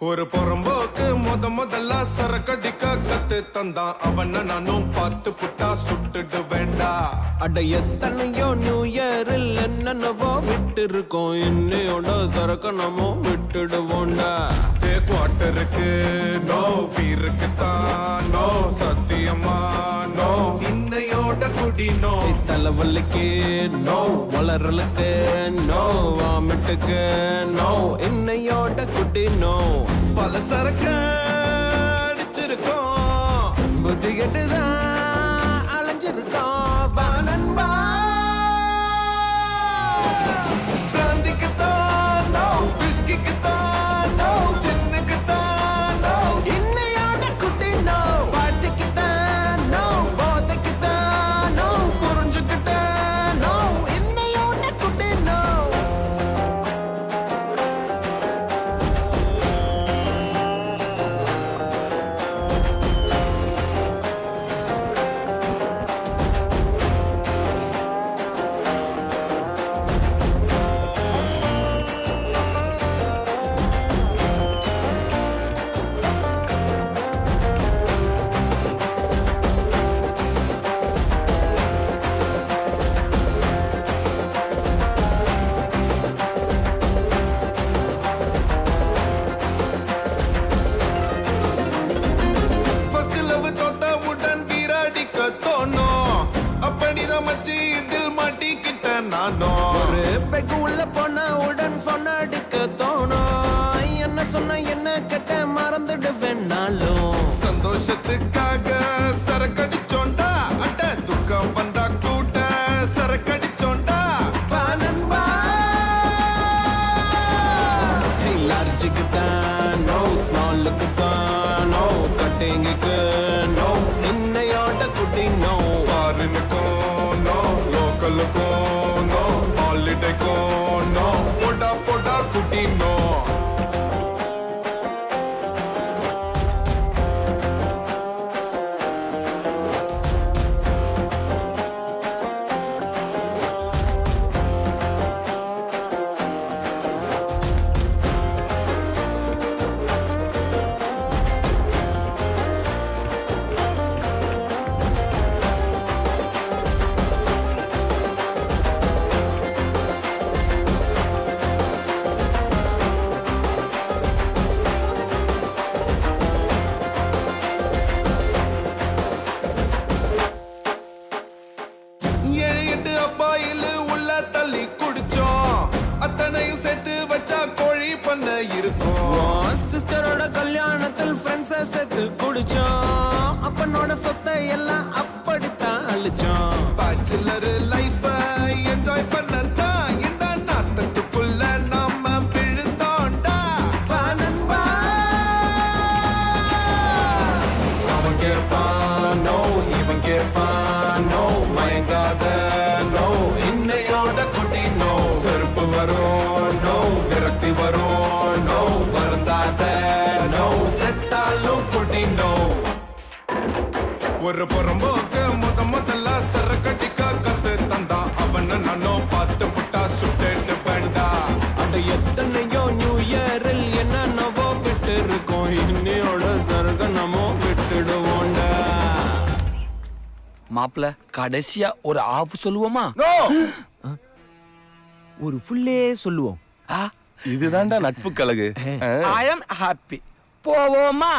ஒரு பொறம்போக்கு முதல்ல சரக்கடிக்க கத்து தந்தான் அவன நானும் பார்த்து புட்டா சுட்டுடு வேண்டா. அட எத்தனையோ நியூ இயரில் என்னென்னவோ விட்டு இருக்கோம், இன்னையோட சரக்கு நம்ம விட்டுடுவோண்டா. குவார்டருக்கு நோ, பீருக்கு தான் நோ, சத்தியமா நோ, இன்னையோட குடி நோ. தலைவலிக்கு நோ, வளரலுக்கு நோ, வாமிட்டுக்கு நோ, இன்னையோட குடி நோ. பல சரக்கு அடிச்சிருக்கோம், புத்தி கெட்டுதான் அலைஞ்சிருக்கோம். வானன்பா பிராந்திக்கு தான் நோ, பிஸ்கிக்கு தான் நோ, சின்னுக்கு தான் நோ, இன்னையோட குடி நோ. பாட்டுக்கு தான் நோ, போதைக்கு தான் நோ, புரிஞ்சுக்கிட்ட நோ, இன்னையோட குடி நோ. ஒரு பெக்கு உள்ள போன உடன் போன் அடிக்க தோணும். என்ன சொன்ன என்ன கேட்ட மறந்துடுவேன் நாளும். சந்தோஷத்துக்காக சரக்கடிச்சோண்டா, அட துக்கம் வந்தா கூட சரக்கடிச்சோண்டா. வானன்பா லார்ஜுக்கு தான் நோ, ஸ்மாலுக்கு தான் நோ, கட்டிங்குக்கு நோ, இன்னையோட குட்டி நோ. ஃபாரினுக்கும் நோ, லோக்கலுக்கும் நோ, ஹாலிடேக்கும் நோ, போடா போடா குட்டி நோ. சிஸ்டரோட கல்யாணத்தில் ஃப்ரெண்ட்ஸை சேர்த்து குடிச்சோம், அப்பனோட சொத்தை எல்லாம் அப்படித்தான் அழிச்சோம். பேச்சுலர் லைஃப என்ஜாய் பண்ணத்தான் இந்த நாட்டத்துக்குள்ள நாம விழுந்தோண்டா. வானன்பா அவன் கேப்பான் நோ, இவன் கேப்பான் நோ, மயங்காத நோ, இன்னையோட குடி நோ. வெறுப்பு வரும் நோ, விரக்தி வரும் நோ, வருந்தாத நோ, செத்தாலும் குடி நோ. ஒரு புறம்போக்கு முதல்ல சரக்கடிக்க கத்து தந்தான் அவன நானும் பார்த்து புட்டா சுட்டு வேண்டா. அட எத்தனையோ நியூ இயரில் என்னென்னவோ விட்டு இருக்கோம், இன்னையோட சரக்கு நம்ம விட்டுடுவோண்டா. மாப்பிள்ள கடைசியா ஒரு ஆஃப் சொல்லுவோமா? ஒரு ஃபுல்லே சொல்லுவோம். இதுதான்டா நட்பு கழகு. ஐ அம் ஹாப்பி. போவோமா?